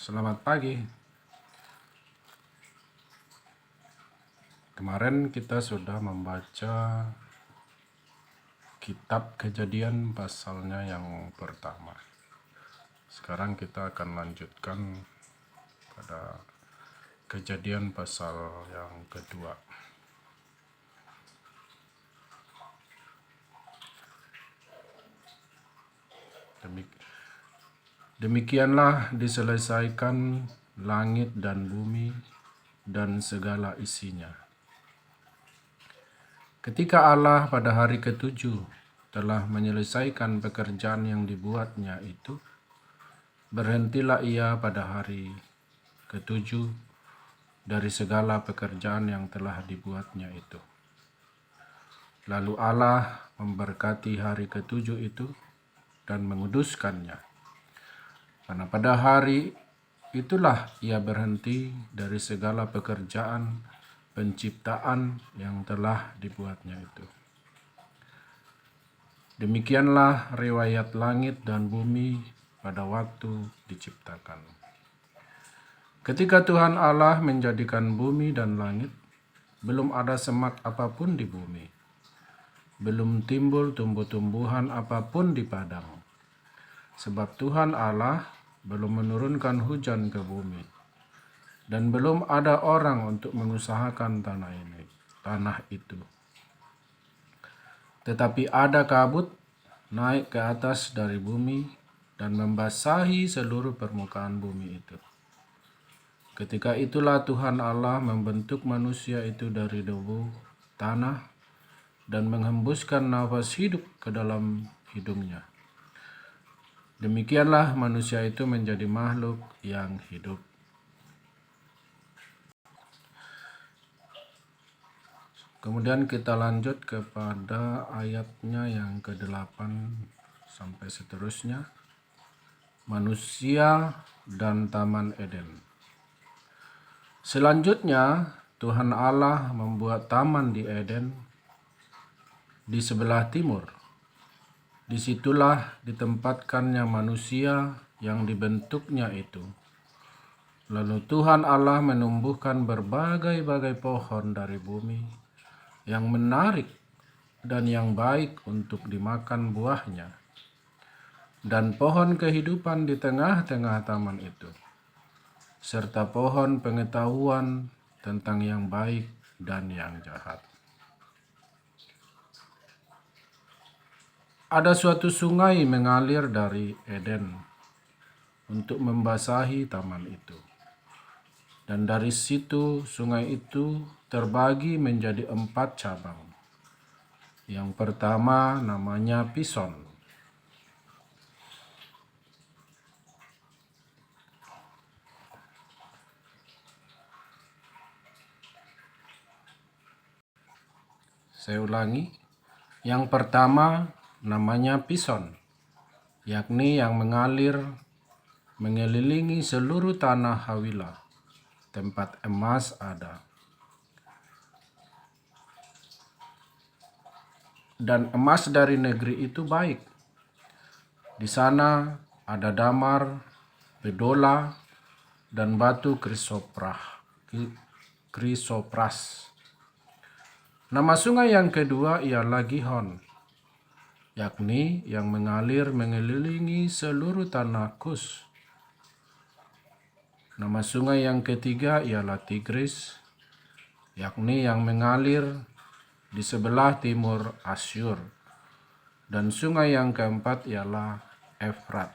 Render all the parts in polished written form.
Selamat pagi. Kemarin kita sudah membaca kitab Kejadian pasalnya yang pertama. Sekarang kita akan lanjutkan pada Kejadian pasal yang kedua. Demikianlah diselesaikan langit dan bumi dan segala isinya. Ketika Allah pada hari ketujuh telah menyelesaikan pekerjaan yang dibuatnya itu, berhentilah ia pada hari ketujuh dari segala pekerjaan yang telah dibuatnya itu. Lalu Allah memberkati hari ketujuh itu dan menguduskannya. Karena pada hari itulah ia berhenti dari segala pekerjaan penciptaan yang telah dibuatnya itu. Demikianlah riwayat langit dan bumi pada waktu diciptakan. Ketika Tuhan Allah menjadikan bumi dan langit, belum ada semak apapun di bumi. Belum timbul tumbuh-tumbuhan apapun di padang. Sebab Tuhan Allah belum menurunkan hujan ke bumi. Dan belum ada orang untuk mengusahakan tanah itu. Tetapi ada kabut naik ke atas dari bumi dan membasahi seluruh permukaan bumi itu. Ketika itulah Tuhan Allah membentuk manusia itu dari debu tanah dan menghembuskan nafas hidup ke dalam hidungnya. Demikianlah manusia itu menjadi makhluk yang hidup. Kemudian kita lanjut kepada ayatnya yang ke-8 sampai seterusnya. Manusia dan Taman Eden. Selanjutnya, Tuhan Allah membuat taman di Eden di sebelah timur. Disitulah ditempatkannya manusia yang dibentuknya itu. Lalu Tuhan Allah menumbuhkan berbagai-bagai pohon dari bumi yang menarik dan yang baik untuk dimakan buahnya, dan pohon kehidupan di tengah-tengah taman itu, serta pohon pengetahuan tentang yang baik dan yang jahat. Ada suatu sungai mengalir dari Eden untuk membasahi taman itu. Dan dari situ sungai itu terbagi menjadi 4 cabang. Yang pertama namanya Pison. Saya ulangi. Yang pertama namanya Pison, yakni yang mengalir mengelilingi seluruh tanah Hawila, tempat emas ada. Dan emas dari negeri itu baik. Di sana ada damar, bedola, dan batu krisopras. Nama sungai yang kedua ialah Gihon, yakni yang mengalir mengelilingi seluruh tanah Kus. Nama sungai yang ketiga ialah Tigris, yakni yang mengalir di sebelah timur Asyur. Dan sungai yang keempat ialah Efrat.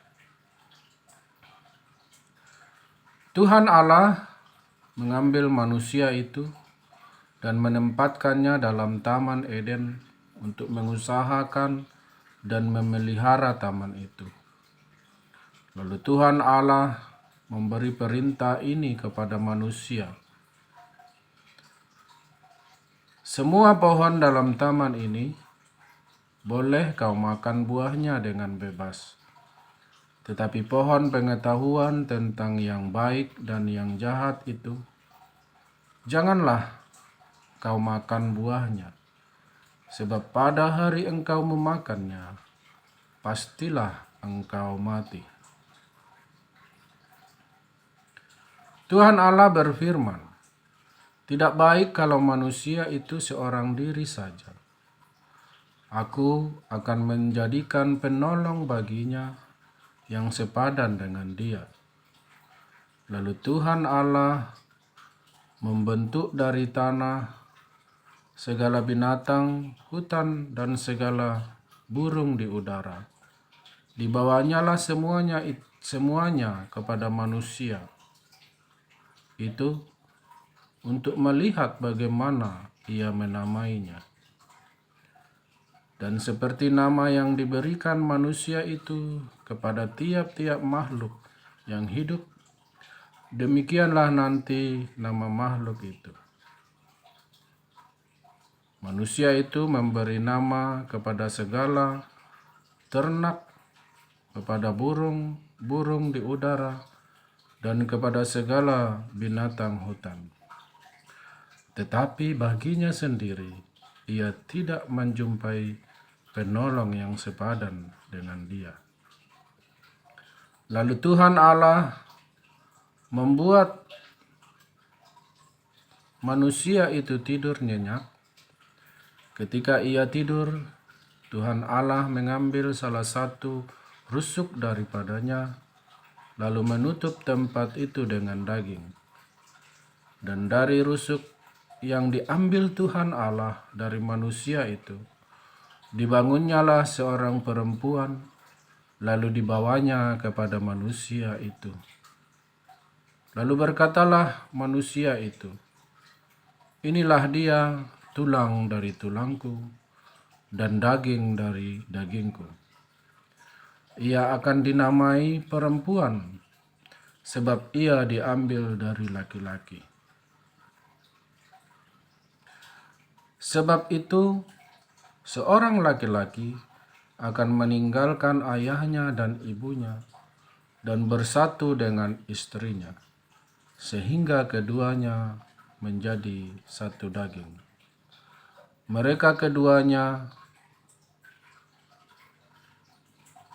Tuhan Allah mengambil manusia itu dan menempatkannya dalam Taman Eden untuk mengusahakan dan memelihara taman itu. Lalu Tuhan Allah memberi perintah ini kepada manusia. Semua pohon dalam taman ini boleh kau makan buahnya dengan bebas. Tetapi pohon pengetahuan tentang yang baik dan yang jahat itu, janganlah kau makan buahnya. Sebab pada hari engkau memakannya, pastilah engkau mati. Tuhan Allah berfirman, "Tidak baik kalau manusia itu seorang diri saja. Aku akan menjadikan penolong baginya yang sepadan dengan dia." Lalu Tuhan Allah membentuk dari tanah segala binatang hutan dan segala burung di udara. Dibawanyalah semuanya kepada manusia itu untuk melihat bagaimana ia menamainya. Dan seperti nama yang diberikan manusia itu kepada tiap-tiap makhluk yang hidup, demikianlah nanti nama makhluk itu. Manusia itu memberi nama kepada segala ternak, kepada burung-burung di udara, dan kepada segala binatang hutan. Tetapi baginya sendiri, ia tidak menjumpai penolong yang sepadan dengan dia. Lalu Tuhan Allah membuat manusia itu tidur nyenyak. Ketika ia tidur, Tuhan Allah mengambil salah satu rusuk daripadanya, lalu menutup tempat itu dengan daging. Dan dari rusuk yang diambil Tuhan Allah dari manusia itu, dibangunnyalah seorang perempuan, lalu dibawanya kepada manusia itu. Lalu berkatalah manusia itu, "Inilah dia, tulang dari tulangku dan daging dari dagingku. Ia akan dinamai perempuan, sebab ia diambil dari laki-laki. Sebab itu, seorang laki-laki akan meninggalkan ayahnya dan ibunya dan bersatu dengan istrinya, sehingga keduanya menjadi satu daging. Mereka keduanya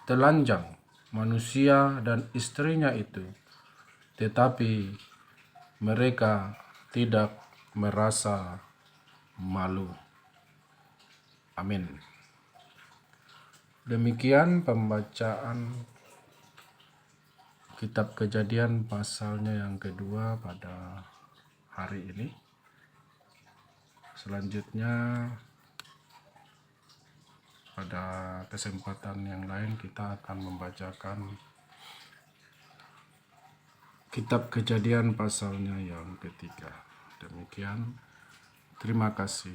telanjang, manusia dan istrinya itu, tetapi mereka tidak merasa malu." Amin. Demikian pembacaan Kitab Kejadian pasalnya yang kedua pada hari ini. Selanjutnya pada kesempatan yang lain kita akan membacakan Kitab Kejadian pasalnya yang ketiga. Demikian, terima kasih.